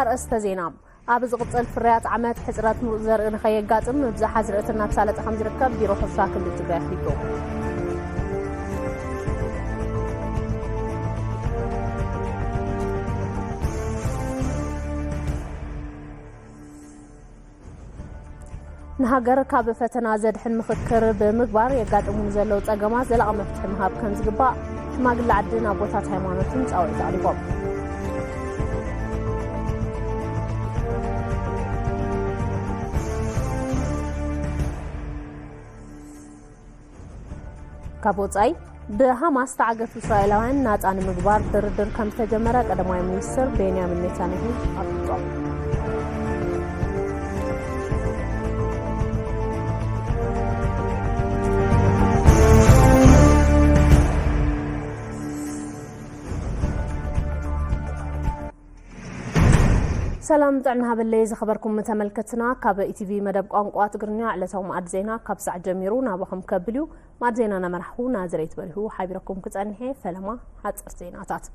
أرستزينام أبز قبض الفريات عمات حزرات مؤذر إن خيجات بزح حزرتنا بسالة خمس ركب بيروح الشاكل للتباح فيكم نهاجر كاب فتنا زد حن مفكر بمقبار يقعد مزلو تجمع زلقة مفتح مهاب كنز جبا ما قل عدنا بوتات هيمانتهم أو يتعلقون كابوتاي بهاماس تعقف إسرائيلوان نات عن مقبار دردر كم تجمرة قدماء ميسر بنيامين نتنياهو أطلق سلام دعنا بالليل خبركم متملكتنا كاب اي تي في مدب قنقوات قرنيا على توم ادزينا كاب ساعه جميرو نابخم كبليو ما زينا نمرحو نازريت بلهو حبيركم كصنحي فلما حصر زيناتات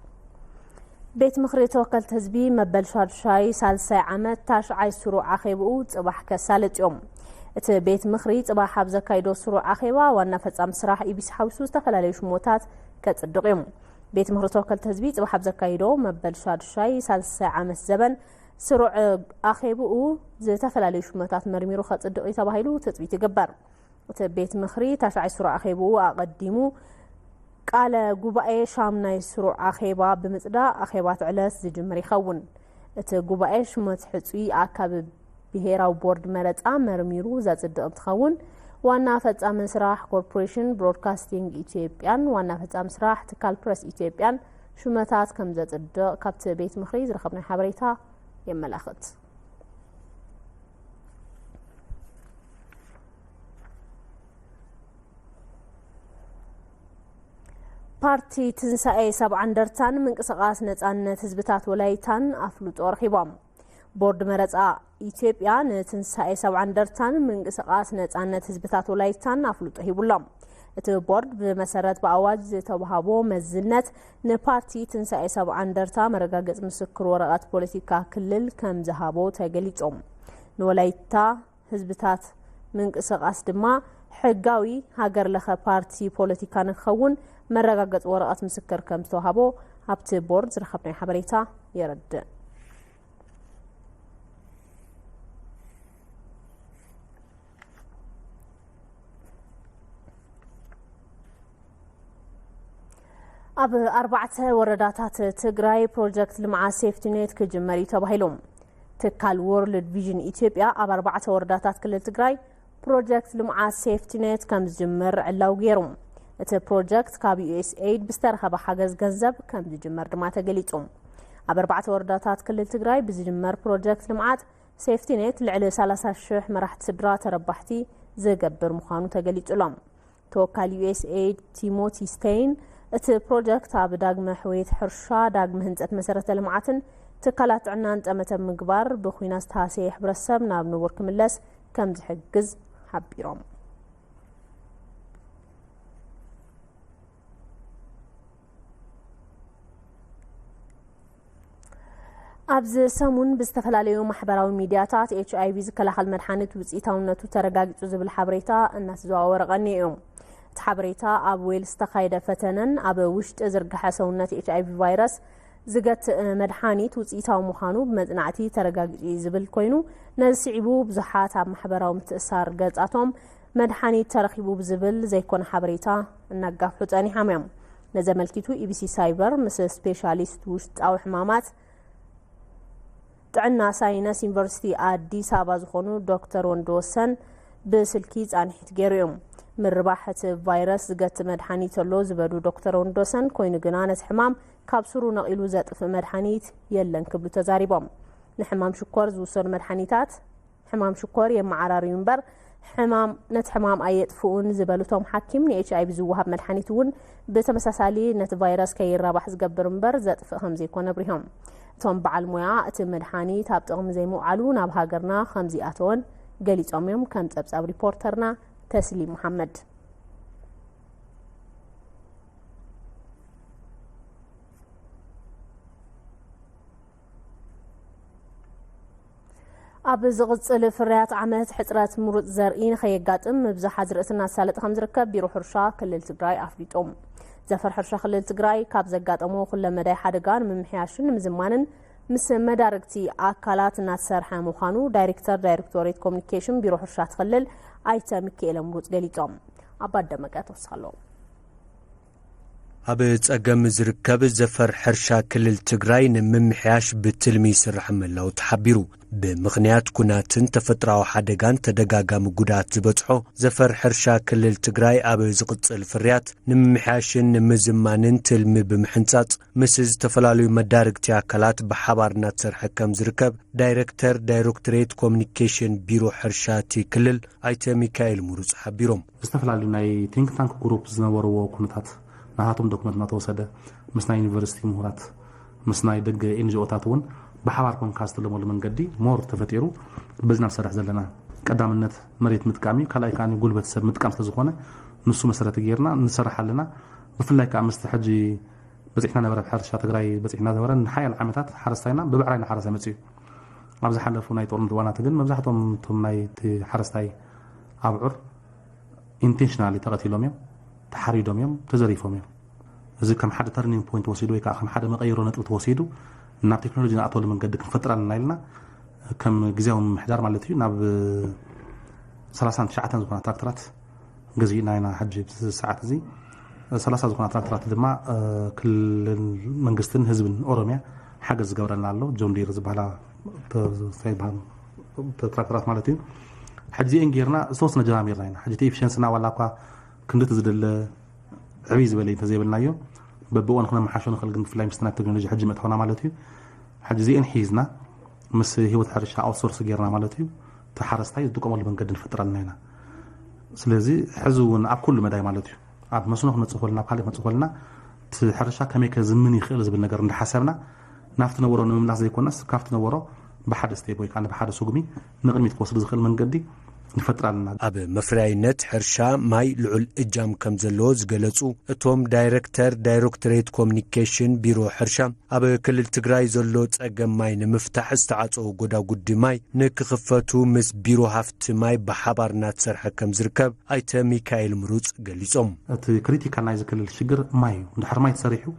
بيت مخري توكل تزبي مبل شاي سالسا عمت تاشعي سروع اخيبو صباح كسالت يوم ات بيت مخري صباح حبزه كايدو سروع اخيبا وانا فصام سراح ايبيس حوسو استفلالي شموتات كصدقيم بيت مخري توكل تزبي صباح حبزه كايدو مبل شاي سالسا عمت زبن سروع أخيبو زتفلالي شمتات مرميرو خصدق يتباهيلو تثبيت يجبر وتبيت مخري تاشعي سروع أخيبو أقدمو قال غوباي شامناي سروع أخيبا بمصدا أخيبات علس زجمر يخون ات غوباي شمت حصي أكاب بهيراو بورد مرصا مرميرو زتصدق تخون وانا فصام سراح كوربوريشن برودكاستينج إثيوبيان وانا فصام سراح تكال بريس إثيوبيان شمتات كم زتصدق كابت بيت مخري زرخبنا حبريتا يملخت بارتي تنساي سبع اندرتان من قسقاس نصانت حزبታት ولايتان افلوط ورخيبام بورد مرصا ኢትዮጵያ ንትንሳኤ ሰብዓ እንደርታን من قسقاس نصانت حزبታት ولايتان افلوط هيبولام እቲ ቦርድ በመሰረት በአዋጅ ተባሃቦ መዝነት ንፓርቲ ትንሳኤ ሰብዓ እንደርታ መረጋገጽ ምስክር ወረቀት ፖለቲካ ክልል ከም ዝሃቦ ተገሊጾም ንወላይታ ህዝብታት ምንቅስቃስ ድማ ሕጋዊ ሃገር ለኸ ፓርቲ ፖለቲካ ንኸውን መረጋገጽ ወረቀት ምስክር ከም ዝተዋሃቦ ኣብቲ ቦርድ ዝረኸብናይ ሓበሬታ የረድእ أب 4 ورداتات تجراي بروجكت لمع سيفتي نت كجمري تباهيلهم تكال وورلد فيجن إثيوبيا أب 4 ورداتات كل تجراي بروجكت لمع سيفتي نت كم جمر علاو غيرهم ات بروجكت كابي اس ايد بسترخب حجز جنزب كم جمر دما تغليصهم أب 4 ورداتات كل تجراي بزجمر بروجكت لمع سيفتي نت لعلى 30 شح مرحت سدرا تربحتي زغبر مخانو تغليصلهم توكال يو اس ايد تيموتي ستين ات بروجكت اب داغم حويت حرشا داغم هنصت مسرته لمعاتن تكالات عنان طمته مغبار بخويناس تاسي حبرسب ناب نورك ملس كم زحجز حبيروم ابز سمون باستفلاليو محبراو ميدياتات اتش اي في زكلاخل مدحانت وصيتاونتو ترغاغيصو زبل حبريتا الناس زواور غنيوم تحبريتا اب ويل استخايده فتنن اب وشت زرغحه سونت اتش اي في فيروس زغت مدحانيت وصيتاو مخانو بمصنعتي ترغاغي زبل كوينو نسعيبو بزحات اب محبراو متأسار غصاتهم مدحانيت ترخيبو بزبل زيكون حبريتا نغافو طاني حمام نزملكيتو اي بي سي سايبر مس سبيشاليست وشت او حمامات طعنا ساينس يونيفرسيتي اديس ابا زخونو دكتور وندوسن بسلكي صانحت غيريوم من رباحة فيروس زغت مدحانيت لو زبدو دكتور وندوسن كوين غنانس حمام كابسرو نقيلو زطف مدحانيت يلن كبلو تزاريبهم لحمام شكر زوسر مدحانيتات حمام شكر يمعرار ينبر حمام نت حمام ايطفون زبلوتهم حكيم ني اتش اي في زوهب مدحانيتون بتمساسالي نت فيروس كيرباح زغبر منبر زطف خمزي كون بريهم توم بعل مويا ات مدحانيت ابطقم زي موعلو ناب هاجرنا خمزي اتون غليصوم يوم كم صبصاب ريبورترنا تسليم محمد أبز غصل فريات عملت حسرات مرود زرقين خيقاتم مبزح زرقتنا سالت خمز ركب بيرو حرشا كلل تقراي أفريتهم زفر حرشا كلل تقراي كاب زقاتمو كل مداي حدقان من محياشن مزمانن مس مداركتي أكالات ناسرحة مخانو دايركتوريت كوميونيكيشن بيرو حرشا تخلل آيتا مكيلة مرود قليتهم أباد دمكات وصخلو أبز أقام زركب زفر حرشا كلل تقراي نممحياش بتلمي سرح ملاو تحبيرو بمغنيات كناتن تفتراو حدقان تدقاقا مقودات زبطحو زفر حرشا كلل تقراي أبز قطع الفريات نممحياشن نمزمانن تلمي بمحنسات مسز تفلالو مدارك تياكالات بحبارنات سرح كم زركب دايركتوريت كوميونيكيشن بيرو حرشا تي كلل آيتا ميكايل مروز حبيروم استفلالو ناي تينك تانك جروب زنورو كنتات نهاتهم دوكمنت ما توسده مسنا يونيفرسيتي مهورات مسنا يدق انجو تاتون بحواركم كاستلمو لمنقدي مور تفتيرو بزنا سرح زلنا قدامنت مريت متقامي كلاي كاني غلبت سب متقام تزخونه نسو مسرت غيرنا نسرح لنا بفلاي كمستحجي بزحنا نبره حرشا تግራይ بزحنا زورن حيل عامታት حرستاينا ببعراينا حرسا مصي ابز حلفو ناي طورنت وانا تجن مبزحتهم توم ناي حرستاي ابعر انتشنالي تقتيلوم تحريدهم يوم تزريفهم يوم إذا كم حدا ترنين بوينت وسيدو يكا كم حدا مغيروا نتقط وسيدو ناب تكنولوجيا نعطول من قدك فترة لنا كم جزاهم محجار مالتي ناب 30 ساعة زكنا تراكترات جزينا هنا حج ساعات زي 30 زكنا تراكترات دما كل منقستن حزب أوروميا حجز جورنا له جون دير زبالة فيبهم تراكترات مالتي حجزي إنجيرنا صوصنا جرامير لنا حجتي في شنسنا ولا قا كندت زد عبيز بلي تزيبلنايو ببوان خنا محاشون خلقن في لايم سنات تكنولوجيا حج متهونا مالتي حج زي انحيزنا مس هيوت حرشا او سورس غيرنا مالتي تحرستاي دقمو لبنقدن فترنا هنا سلازي حزون اب كل مداي مالتي اب مسنو نصفولنا بحالي نصفولنا تحرشا كميك زمن يخيل زبل ነገር እንደحسبنا نافت نورو نملاح زي كونس كافت نورو بحد ستيبوي كان بحد سوغمي نقدميت كوسد زخل منقدي نفترالنا أب مفراينت حرشا ماي لعل إجام كمزلوز قلتو اتوم دايركتوريت كوميونيكيشن بيرو حرشا أب كل التقراي زلوت أقام ماي نمفتح استعاطو قدا قد ماي نك خفتو مس بيرو هفت ماي بحبار ناتسر حكم زركب ايتا ميكايل مروز قليزوم كريتيكال نايز كل الشجر ماي ندحر ماي تسريحو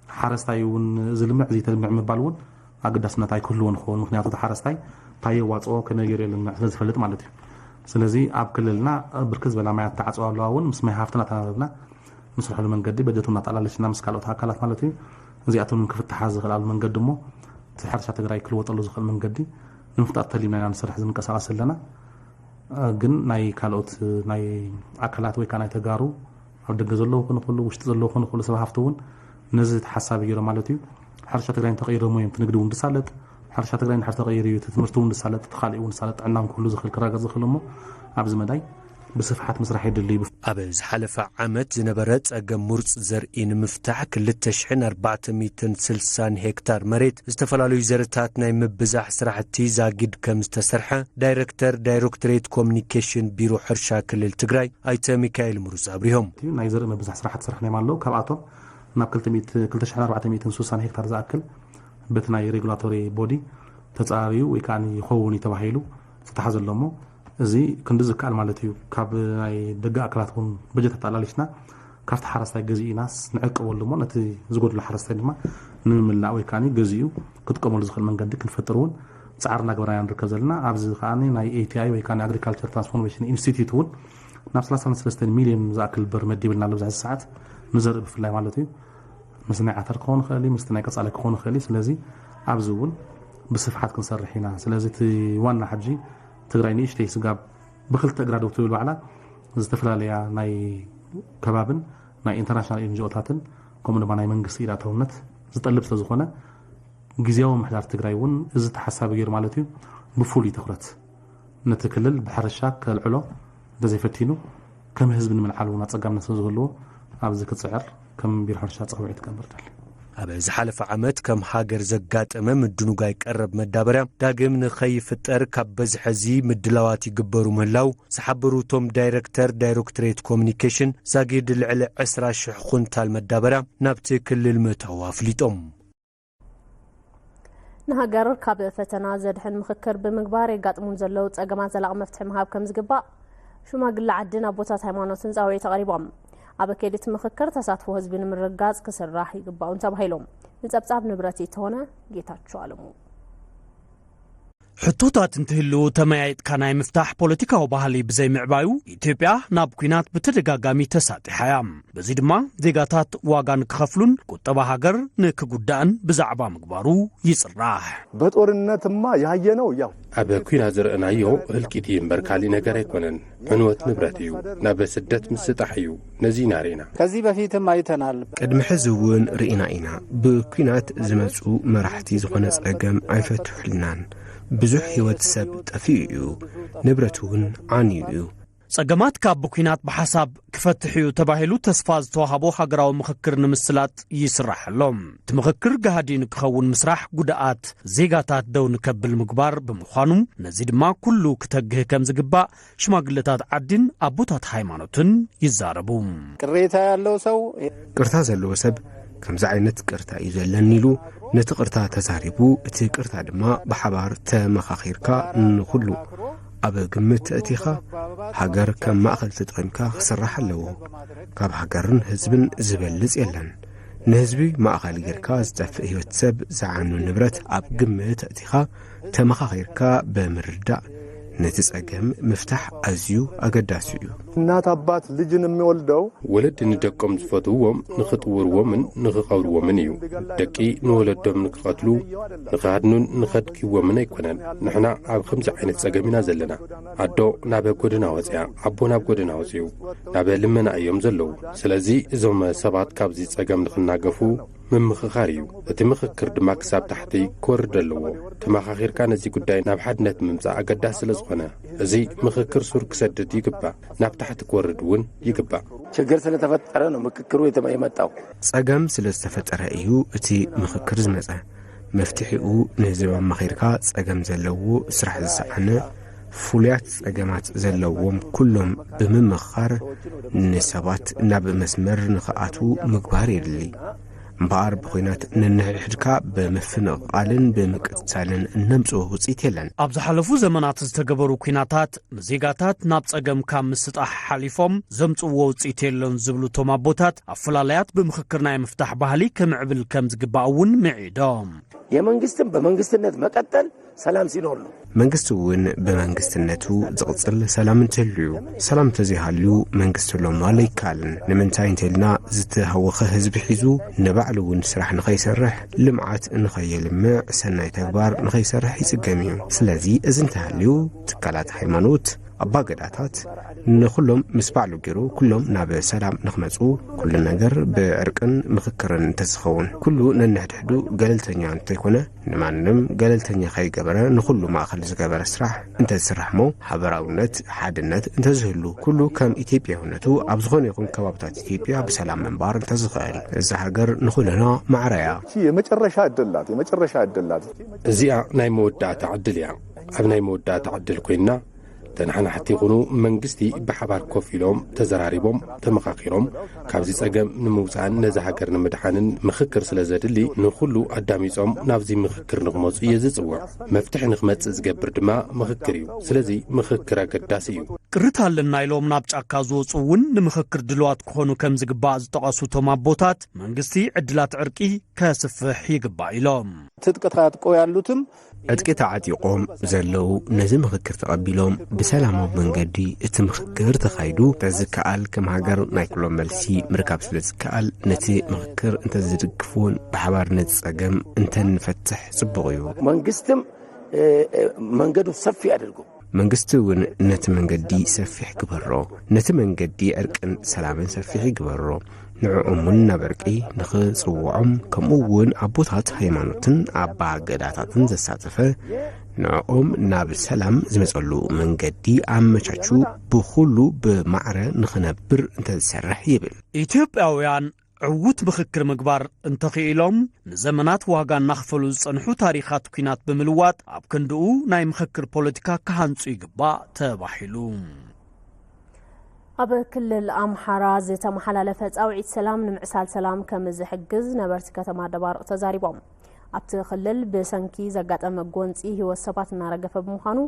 حرستايون زلمع زي تلمع مبالون أقدسنا تاي كلون خون مخنياتو تحرستاي تاي واصو كنغيري لنا زفلت مالتي سلازي اب كللنا بركز بلا ما تعصوا لواون مس ما هافتنا تنابنا مسرح المنقدي بدتنا طلالشنا مسكالوت هاكالات مالتي زياتون كفتح زخل المنقدمو تحرشا تግራይ ክልወጠሉ ዝኽእል መንገዲ ንምፍጣር ተሊምና ንሰርሕ ዝንቀሳቀስ ኣለና ግን ናይ ካልኦት ናይ ኣካላት ወይ ካናይ ተጋሩ ኣብ ደገ ዘለዉ ኮንኩሉ ውሽጢ ዘለዉ ኮንኩሉ ሰብ ሃፍቱውን ነዚ ተሓሳቢ ገይሮ ማለት እዩ ሓርሻ ትግራይ ተቀይሮሞ እዮም ትንግዲ እውን ድሳለጥ ሓርሻ ትግራይ ንሓር ተቀይሩ እዩ ትምህርቲ እውን ድሳለጥ ተኻሊኡ እውን ድሳለጥ ዕናም ኩሉ ዝኽእል ክረጋገፅ ዝኽእልሞ ኣብዚ መዳይ بصفحات مسرح يدلي أبز حلف عمت زنبرت أجم مرص زرقين مفتاح كل التشحن 460 هكتار مريت استفلالو زرتاتنا مبزح سرحتي زاقد كم استسرحة دايركتوريت كوميونيكيشن بيرو حرشا كل التقراي ايتا ميكايل مروز عبريهم نايزر مبزح سرحت سرحنا مالو كبعتهم ناب كل تشحن 460 هكتار زاكل بتناي ريغولاتوري بودي تتصاريو ويكاني يخوني تباهيلو تتحزل لهم زي كندز كال مالتيو كاب اي دغ اكلاتون بجت تعلالشنا كافت حرستا غزي ناس نعقبولو نتي زغود الحرستا دما نملا وي كاني غزيو كتقمل زخل منقد كنفترون صعرنا غبرايا نركب زلنا ابز خاني ناي اي تي اي وي كان اغريكلتشر ترانسفورميشن انستيتيوت نفس 33 مليون زاكل بر مديبلنا لبز ساعات نزرب في الله مالتيو مسنا عتر كون خلي مستنا قصالك كون خلي سلازي ابزون بصفحات كنصرحينا سلازي وانا حجي تግራይ ንእሽተይ ስጋብ ብክልተ ግራዶ ትብል በዓላ ዝተፈላልያ ናይ ከባብን ናይ ኢንተርናሽናል ኤንጂኦታትን ከምኡ ድማ ናይ መንግስቲ ኢዳተውነት ዝጠልብ ስለዝኾነ ጊዜያዊ ምሕዳር ትግራይ እውን እዚ ተሓሳቢ ገይሩ ማለት እዩ ብፍሉይ ትኩረት ነቲ ክልል ብሕርሻ ከልዕሎ እንደዘይፈቲኑ ከም ህዝቢ ንምልዓል እውን ኣፀጋምነት ስለዝህልዎ ኣብዚ ክፅዕር ከም ቢሮ ሕርሻ ፀውዒት ክገብርዳል أبز حلف عمت كم هاجر زقات أمام الدنوجاي قرب مدابرة داقم نخيف التر كبز حزي مدلواتي قبرو مهلاو سحبرو توم دايركتوريت كوميونيكيشن ساقيد العلى عسرا شحخون تال مدابرة نابتي كل المتواف لتوم نهاجر كاب فتنا زدحن مخكر بمقبار يقطمون زلو ጸገማት ዘላቕ መፍትሒ መሃብ ከም ዝግባእ ሽማግለ ዓድን አቦታት ሃይማኖትን ጻውዒ ተቀሪቦም አበከዲት ምክክር ተሳትፎ ህዝብ ንምርጋጽ ክስራሕ ይግባውን ተባሂሎም ንጸብጻብ ንብረት ይተሆነ ጌታቸው አለሙ حطوطات انتهلو تمايت كاناي مفتاح بوليتيكاو ባህሊ بزي معبايو ኢትዮጵያ ናብ ኩናት በተደጋጋሚ ተሳትሐያም በዚህ ድማ ዜጋታት ዋጋን ክኸፍሉን ቁጠባ ሀገር ንክጉዳን ብዛዕባ ምግባሩ ይጽራህ በጦርነትማ ያየነው ያው አበ ኩናት ዘርአናዮ ህልቂት ይንበርካሊ ነገር አይኮነን ዕንወት ንብረት እዩ ናብ ስደት ምስጣሕ እዩ ነዚና ሬና ከዚህ በፊትም አይተናል ቅድሚ ሕዝውን ርኢና ኢና በኩናት ዝመጹ መራሕቲ ዝኾነ ጸገም አይፈትሑልናን ብዙሕ ህይወት ሰብ ጠፊኡ ንብረቱን ዓንዩ ጸገማት ካብ ኩናት በሐሳብ ክፈትሕዩ ተባሂሉ ተስፋ ዝተዋሃቦ ሃገራዊ ምክክር ንምስላጥ ይስራሕሎም ትምክክር ጋሃዲን ክኸውን ምስራሕ ጉዳኣት ዜጋታት ደው ንከብል ምግባር ብምዃኑ ነዚ ድማ ኩሉ ክተግህ ከም ዝግባእ ሽማግለታት ዓድን አቦታት ሃይማኖትን ይዛረቡ ቅሬታ ያለው ሰው ቅርታ ዘለዎ ሰብ ከምዚ ዓይነት ቅርታ እዩ ዘለኒ ኢሉ ነቲ ቅርታ ተዛሪቡ እቲ ቅርታ ድማ ብሓባር ተመኻኺርካ ንኹሉ ኣብ ግምት እቲኻ ሃገር ከም ማእኸል ተጠቒምካ ክስራሕ ኣለዎ ካብ ሃገርን ህዝብን ዝበልጽ የለን ንህዝቢ ማእኸል ጌርካ ዝጠፍእ ህይወት ሰብ ዝዓኑ ንብረት ኣብ ግምት እቲኻ ተመኻኺርካ ብምርዳእ ነቲ ጸገም ምፍታሕ ኣዝዩ ኣገዳሲ እዩ እናት አባት ልጅን የሚወልደው ወለድ ንደቆም ዝፈትውዎም ንኽጥውርዎምን ንኽቐብርዎምን እዩ ደቂ ንወለዶም ንክቐትሉ ንኻድኑን ንኸድኪዎምን ኣይኮነን ንሕና ኣብ ከምዚ ዓይነት ጸገም ኢና ዘለና ኣዶ ናብ ጎድና ወፅያ ኣቦ ናብ ጎድና ወፅዩ ናብ ልመና እዮም ዘለዉ ስለዚ እዞም ሰባት ካብዚ ጸገም ንኽናገፉ ምምኽኻር እዩ እቲ ምኽክር ድማ ክሳብ ታሕቲ ክወርድ ኣለዎ ተመኻኺርካ ነዚ ጉዳይ ናብ ሓድነት ምምጻእ ኣገዳሲ ስለ ዝኾነ እዚ ምኽክር ሱር ክሰድድ ይግባእ ናብ ታሕቲ ክወርድ እውን ይግባእ ችግር ስለተፈጠረ ነው ምክክሩ የመጣው ጸገም ስለተፈጠረ እዩ እቲ ምኽክር ዝመጸ መፍትሒኡ ንህዝብ ኣማኺርካ ጸገም ዘለዎ ስራሕ ዝሰዓነ ፍሉያት ጸገማት ዘለዎም ኩሎም ብምምኽኻር ንሰባት ናብ መስመር ንኽኣቱ ምግባር የድሊ እምበኣር ብኹናት ንንሕድካ ብምፍንቃልን ብምቅጻልን ነምጽኦ ውፅኢት የለን ኣብ ዝሓለፉ ዘመናት ዝተገበሩ ኩናታት ንዜጋታት ናብ ጸገም ካብ ምስጣሕ ሓሊፎም ዘምጽዎ ውፅኢት የለን ዝብሉ ቶም ኣቦታት ኣፈላላያት ብምክክር ናይ ምፍታሕ ባህሊ ከምዕብል ከም ዝግባእ እውን ምዒዶም የመንግስትን በመንግስትነት መቀጠል ሰላም ሲኖር ነው መንግስት እውን በመንግስትነቱ ዝቕጽል ሰላም እንትህልዩ ሰላም ተዘይሃልዩ መንግስት ሎም ማለይካልን ንምንታይ እንተልና ዝተሃወኸ ህዝቢ ሒዙ ንባዕሉ እውን ስራሕ ንኸይሰርሕ ልምዓት ንኸየልምዕ ሰናይ ተግባር ንኸይሰርሕ ይጽገም እዩ ስለዚ እዚ እንተሃልዩ ትካላት ሃይማኖት አባ ገዳታት ንኹሎም ምስ ባዕሉ ገይሩ ኩሎም ናብ ሰላም ንኽመጹ ኩሉ ነገር ብዕርቅን ምክክርን ተዝኸውን ኩሉ ነንሕድሕዱ ገለልተኛ እንተይኮነ ንማንም ገለልተኛ ኸይገበረ ንኹሉ ማእኸል ዝገበረ ስራሕ እንተዝስራሕሞ ሓበራውነት ሓድነት እንተዝህሉ ኩሉ ከም ኢትዮጵያውነቱ ኣብ ዝኾነ ይኹን ከባብታት ኢትዮጵያ ብሰላም ምንባር እንተዝኽእል እዚ ሃገር ንኹልና ማዕረያ የመጨረሻ ዕድላት እዚኣ ናይ መወዳእታ ዕድል እያ ኣብ ናይ መወዳእታ ዕድል ኮይና ተንሓና ሓቲ ይኹኑ መንግስቲ ብሓባር ኮፍ ኢሎም ተዘራሪቦም ተመኻኺሮም ካብዚ ጸገም ንምውፃእን ነዚ ሃገር ንምድሓንን ምክክር ስለ ዘድሊ ንኹሉ ኣዳሚፆም ናብዚ ምክክር ንኽመፁ እየ ዝጽውዕ መፍትሒ ንኽመጽእ ዝገብር ድማ ምክክር እዩ ስለዚ ምክክር ኣገዳሲ እዩ ቅርታ ኣለና ኢሎም ናብ ጫካ ዝወፁ እውን ንምክክር ድልዋት ክኾኑ ከም ዝግባእ ዝጠቐሱ ቶም ኣቦታት መንግስቲ ዕድላት ዕርቂ ከስፍሕ ይግባእ ኢሎም ትጥቅ ታጥቆ ያሉትም ዕጥቂ ተዓጢቆም ዘለው ነዚ ምክክር ተቐቢሎም ብሰላማዊ መንገዲ እቲ ምክክር ተኻይዱ ተዝከኣል ከም ሃገር ናይ ኩሎም መልሲ ምርካብ ስለ ዝከኣል ነቲ ምክክር እንተዝድግፉን ብሓባር ነቲ ጸገም እንተንፈትሕ ጽቡቕ እዩ መንግስትም መንገዱ ሰፊ አድርጎ መንግስቲ እውን ነቲ መንገዲ ሰፊሕ ግበሮ ነቲ መንገዲ ዕርቅን ሰላምን ሰፊሕ ግበሮ ንዕኡምን ናበርቂ ንኽጽውዖም ከምኡውን ኣቦታት ሃይማኖትን ኣባ ገዳታትን ዘሳተፈ ንዕኦም ናብ ሰላም ዝመጸሉ መንገዲ ኣመቻቹ ብኹሉ ብማዕረ ንኽነብር እንተዝሰርሕ ይብል ኢትዮጵያውያን ዕውት ምክክር ምግባር እንተኽኢሎም ንዘመናት ዋጋ እናኽፈሉ ዝጸንሑ ታሪኻት ኩናት ብምልዋጥ ኣብ ክንድኡ ናይ ምክክር ፖለቲካ ክሃንጹ ይግባእ ተባሂሉ ኣብ ክልል ኣምሓራ ዝተመሓላለፈ ጻውዒት ሰላም ንምዕሳል ሰላም ከም ዝሕግዝ ነበርቲ ከተማ ደባርቕ ተዛሪቦም ኣብቲ ክልል ብሰንኪ ዘጋጠመ ጎንፂ ህይወት ሰባት እናረገፈ ብምዃኑ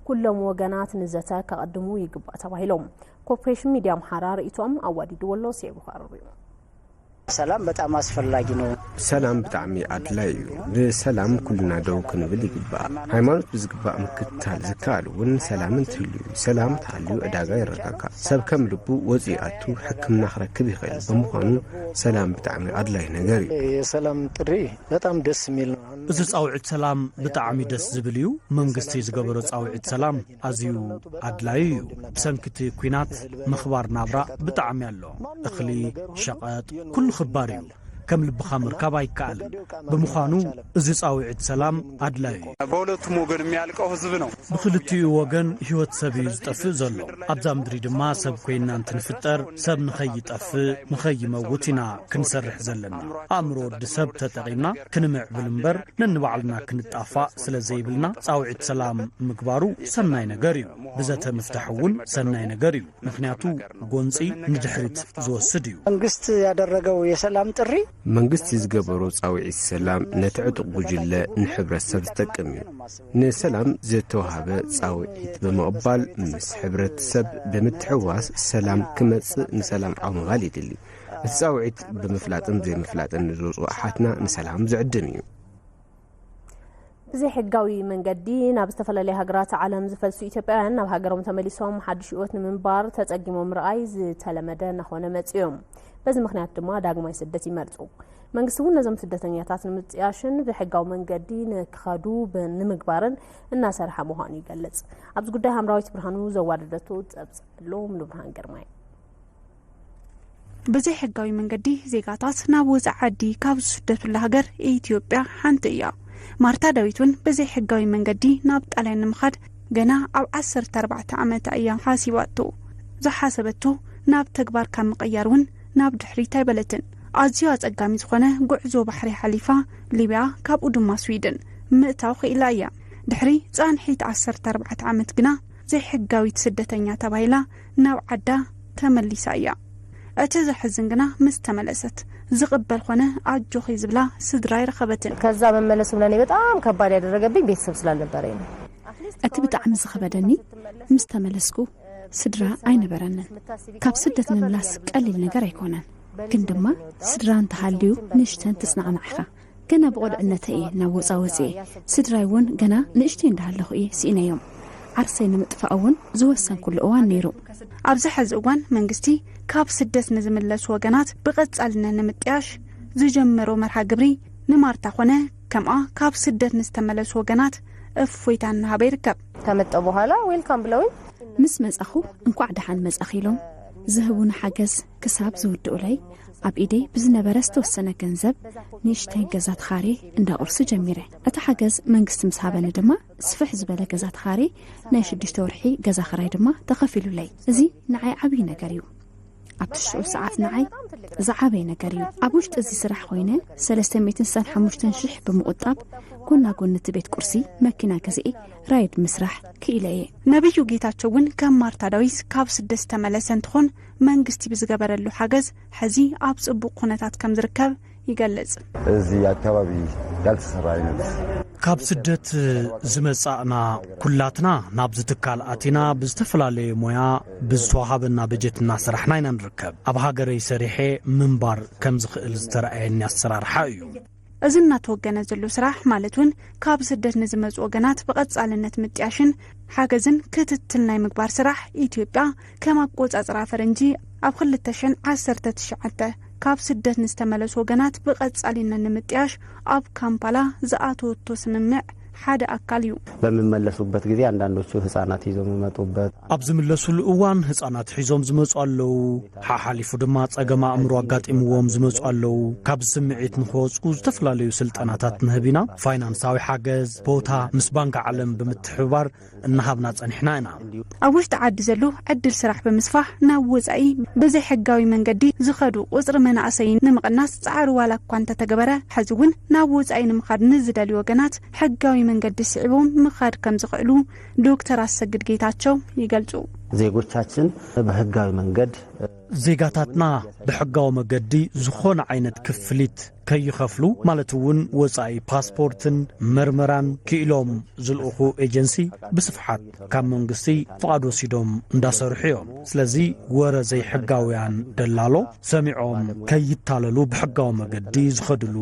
ኩሎም ወገናት ንዘተ ከቀድሙ ይግባእ ተባሂሎም ኮርፖሬሽን ሚዲያ አምሓራ ርእይቶም ኣዋዲድዎ ኣሎ ሲዕቡ ቀርቡ ሰላም በጣም አስፈላጊ ነው ሰላም በጣም አድላይ በሰላም ኩልና ደው ክንብል ይግባእ ሃይማኖት ብዝግባእ ምክትታል ዝካልውን ሰላምን ትልዩ ሰላም ታልዩ ዕዳጋ ይረጋጋ ሰብ ከም ልቡ ወፂአቱ ሕክምና ክረክብ ይኽእል ብምዃኑ ሰላም በጣም አድላይ ነገር እዩ የሰላም ጥሪ በጣም ደስ የሚል ነው እዚ ጻውዒት ሰላም ብጣዕሚ ደስ ዝብል እዩ መንግስቲ ዝገበሮ ጻውዒት ሰላም ኣዝዩ ኣድላይ እዩ ብሰንኪቲ ኩናት ምኽባር ናብራ ብጣዕሚ ኣሎ እኽሊ ሸቐጥ ኩሉ خبار እዩ ከም ልብኻ ምርካብ አይከኣልን ብምዃኑ እዚ ጻውዒት ሰላም ኣድላይ በሁለቱም ወገን የሚያልቀው ህዝብ ነው ብክልቲኡ ወገን ህይወት ሰብ ዝጠፍእ ዘሎ ኣብዛ ምድሪ ድማ ሰብ ኮይና እንትንፍጠር ሰብ ንኸይጠፍእ ንኸይመውት ኢና ክንሰርሕ ዘለና ኣእምሮ ወዲ ሰብ ተጠቒምና ክንምዕብል እምበር ነንባዕልና ክንጣፋእ ስለ ዘይብልና ጻውዒት ሰላም ምግባሩ ሰናይ ነገር እዩ ብዘተ ምፍታሕ እውን ሰናይ ነገር እዩ ምክንያቱ ጎንፂ ንድሕሪት ዝወስድ እዩ መንግስት ያደረገው የሰላም ጥሪ መንግስት ዝገበሮ ጻውዒት ሰላም ነትዕጥቕ ጉጅለ ንሕብረተሰብ ዝጠቅም እዩ ንሰላም ዝተዋሃበ ጻውዒት ብምቕባል ምስ ሕብረተሰብ ብምትሕዋስ ሰላም ክመጽእ ንሰላም ዓቕምባል ይድሊ እቲ ጻውዒት ብምፍላጥን ዘይምፍላጥን ዝወፁ ኣሓትና ንሰላም ዝዕድም እዩ ብዘይ ሕጋዊ መንገዲ ናብ ዝተፈላለዩ ሃገራት ዓለም ዝፈልሱ ኢትዮጵያውያን ናብ ሃገሮም ተመሊሶም ሓድሽ ህይወት ንምንባር ተጸጊሞም ረኣይ ዝተለመደ ናኾነ መጽዮም በዚ ምክንያት ድማ ዳግማይ ስደት ይመርጹ መንግስቱ ነዞም ስደተኛታት ንምጽያሽን ብሕጋዊ መንገዲ ንክኸዱ ንምግባርን እናሰርሐ ምዃኑ ይገልጽ ኣብዚ ጉዳይ ሃምራዊት ብርሃኑ ዘዋደደቱ ጸብጸሎም ልብርሃን ገርማይ በዘይ ሕጋዊ መንገዲ ዜጋታት ናብ ወጻኢ ዓዲ ካብ ዝስደቱላ ሃገር ኢትዮጵያ ሓንቲ እያ ማርታ ዳዊትን በዘይ ሕጋዊ መንገዲ ናብ ጣልያን ንምኻድ ገና ኣብ 14 ዓመት እያ ሓሲባቶ ዝሓሰበቶ ናብ ተግባር ካብ ምቕያርን ናብ ድሕሪት ኣይበለትን ኣዝዩ ኣጸጋሚ ዝኾነ ጉዕዞ ባሕሪ ሓሊፋ ሊብያ ካብኡ ድማ ስዊድን ምእታው ኽኢላ እያ ድሕሪ ጻንሒት 14 ዓመት ግና ዘይሕጋዊት ስደተኛ ተባሂላ ናብ ዓዳ ተመሊሳ እያ እቲ ዝሕዝን ግና ምስ ተመለሰት ዝቕበል ኾነ ኣጆኺ ዝብላ ስድራ ይረኸበትን ከዛ መመለሱ ለኔ በጣም ከባድ ያደረገብኝ ቤተሰብ ስላልነበረኝ ነው እቲ ብጣዕሚ ዝኸበደኒ ምስ ተመለስኩ ስድራ ኣይነበረንን ካብ ስደት ምምላስ ቀሊል ነገር ኣይኮነን ግን ድማ ስድራ እንተሃልዩ ንእሽተን ትጽናዕናዕኻ ገና ብቆልዕነተ እየ ናብ ወፃወፂ ስድራይ እውን ገና ንእሽተይ እንዳሃለኹ እየ ሲእነዮም ዓርሰይ ንምጥፋእ እውን ዝወሰን ኩሉ እዋን ነይሩ ኣብዚ ሕዚ እዋን መንግስቲ ካብ ስደት ንዝምለሱ ወገናት ብቐጻልነት ንምጥያሽ ዝጀመሮ መርሃ ግብሪ ንማርታ ኾነ ከምኣ ካብ ስደት ንዝተመለሱ ወገናት እፎይታ እናሃበ ይርከብ ከመጣ በኋላ ዌልካም ብለውኝ ምስ መጻኹ እንኳዕ ደሓን መጻኺ ኢሎም ዝህቡን ሓገዝ ክሳብ ዝውድኡ ላይ ኣብ ኢዴ ብዝነበረ ዝተወሰነ ገንዘብ ንእሽተይ ገዛ ተኻሬ እንዳቁርሲ ጀሚረ እቲ ሓገዝ መንግስቲ ምስ ሃበኒ ድማ ስፍሕ ዝበለ ገዛ ተኻሬ ናይ 6 ወርሒ ገዛ ኽራይ ድማ ተኸፊሉለይ እዚ ንዓይ ዓብይ ነገር እዩ ኣብ 9 ሰዓት ንዓይ ዝዓበይ ነገር እዩ ኣብ ውሽጢ እዚ ስራሕ ኮይነ 365,000 ብምቁጣብ ጎና ጎን እቲ ቤት ቁርሲ መኪና ገዝኤ ራይድ ምስራሕ ክኢለየ ነብዩ ጌታቸው እውን ከም ማርታ ዳዊት ካብ ስደት ተመለሰ እንትኾን መንግስቲ ብዝገበረሉ ሓገዝ ሕዚ ኣብ ጽቡቕ ኩነታት ከም ዝርከብ ይገልጽ እዚ ኣካባቢ ያልተሰራ አይነት ካብ ስደት ዝመጻእና ኩላትና ናብ ዝትካል ኣቲና ብዝተፈላለየ ሞያ ብዝተዋሃበና በጀትና ስራሕና ኢና ንርከብ ኣብ ሃገረይ ሰሪሐ ምንባር ከም ዝኽእል ዝተረኣየኒ ኣሰራርሓ እዩ እዚ እናተወገነ ዘሎ ስራሕ ማለት እውን ካብ ስደት ንዝመጹ ወገናት ብቐጻልነት ምጥያሽን ሓገዝን ክትትል ናይ ምግባር ስራሕ ኢትዮጵያ ከም ኣቆጻጽራ ፈረንጂ ኣብ 2019 ካብ ስደት ንዝተመለሱ ወገናት ብቐጻልነት ንምጥያሽ ኣብ ካምፓላ ዝኣተወቶ ስምምዕ ሓደ አካል እዩ በመመለሱበት ጊዜ አንዳንዶቹ ህፃናት ይዘው መጡበት ኣብዝምለሱሉ እዋን ህፃናት ሒዞም ዝመጹ ኣለው ሓሓሊፉ ድማ ጸገማ ኣምሮ አጋጢምዎም ዝመጹ ኣለው ካብ ስምዒት ንኸወጹ ዝተፈላለዩ ስልጠናታት ንህቢና ፋይናንሳዊ ሓገዝ ቦታ ምስ ባንክ ዓለም ብምትሕባር እናሃብና ጸኒሕና ኢና ኣብ ውሽጢ ዓዲ ዘሎ ዕድል ስራሕ ብምስፋሕ ናብ ወጻኢ በዘይ ሕጋዊ መንገዲ ዝኸዱ ቁጽሪ መናእሰይ ንምቕናስ ጻዕሪ ዋላ እኳ እንተተገበረ ሕዚ እውን ናብ ወጻኢ ንምኻድ ንዝደልዩ ወገናት ሕጋዊ መንገዲ ሲዕቦም ምኻድ ከም ዝኽእሉ ዶክተር አሰግድ ጌታቸው ይገልጹ ዜጎቻችን በህጋዊ መንገድ ዜጋታትና ብሕጋዊ መገዲ ዝኾነ ዓይነት ክፍሊት ከይኸፍሉ ማለት እውን ወፃኢ ፓስፖርትን ምርመራን ክኢሎም ዝልእኹ ኤጀንሲ ብስፍሓት ካብ መንግስቲ ፍቓድ ወሲዶም እንዳሰርሑ እዮም ስለዚ ወረ ዘይሕጋውያን ደላሎ ሰሚዖም ከይታለሉ ብሕጋዊ መገዲ ዝኸድሉ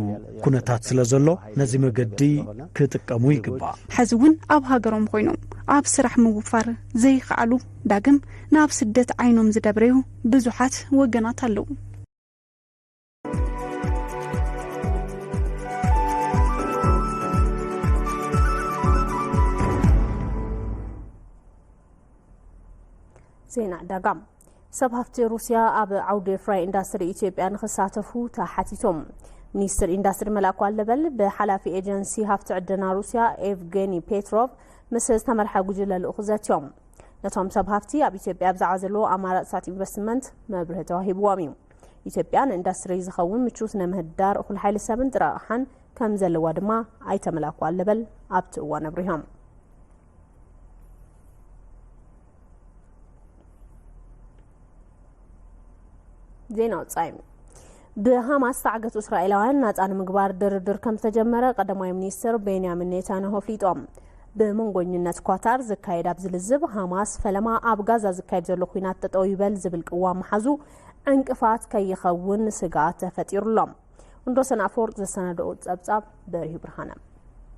ኩነታት ስለ ዘሎ ነዚ መገዲ ክጥቀሙ ይግባእ ሕዚ እውን ኣብ ሃገሮም ኮይኖም ኣብ ስራሕ ምውፋር ዘይከኣሉ ዳግም ናብ ስደት ዓይኖም ዝደብረዩ ብዙሓት ወገናት ኣለው ዜና ዳጋም ሰብ ሃፍቲ ሩስያ ኣብ ዓውዲ ፍራይ ኢንዳስትሪ ኢትዮጵያ ንኽሳተፉ ተሓቲቶም ሚኒስትር ኢንዳስትሪ መላኩ ኣለበል ብሓላፊ ኤጀንሲ ሃፍቲ ዕድና ሩስያ ኤቭጌኒ ፔትሮቭ ምስ ዝተመርሐ ጉጅለ ልኡኽ ዘትዮም ነቶም ሰብ ሃፍቲ ኣብ ኢትዮጵያ ብዛዕባ ዘለዎ ኣማራፅታት ኢንቨስትመንት መብርሂ ተዋሂብዎም እዩ ኢትዮጵያ ንኢንዳስትሪ ዝኸውን ምቹው ስነ ምህዳር እኹል ሓይሊ ሰብን ጥረ ኣቕሓን ከም ዘለዋ ድማ ኣይተመላኩ ኣለበል ኣብቲ እዋን ኣብሪሆም ዜና ወጻኢ ብሃማስ ተዓገቱ እስራኤላውያን ናፃን ምግባር ድርድር ከም ዝተጀመረ ቀዳማይ ሚኒስትር ቤንያሚን ኔታንያሁ ኣፍሊጦም ብመንጎኝነት ኳታር ዝካየድ ኣብ ዝልዝብ ሃማስ ፈለማ ኣብ ጋዛ ዝካየድ ዘሎ ኩናት ጠጠው ይበል ዝብል ቅዋም መሓዙ ዕንቅፋት ከይኸውን ስጋት ተፈጢሩሎም ወንዶሰን ኣፈወርቅ ዘሰናድኡ ፀብጻብ በሪሁ ብርሃነ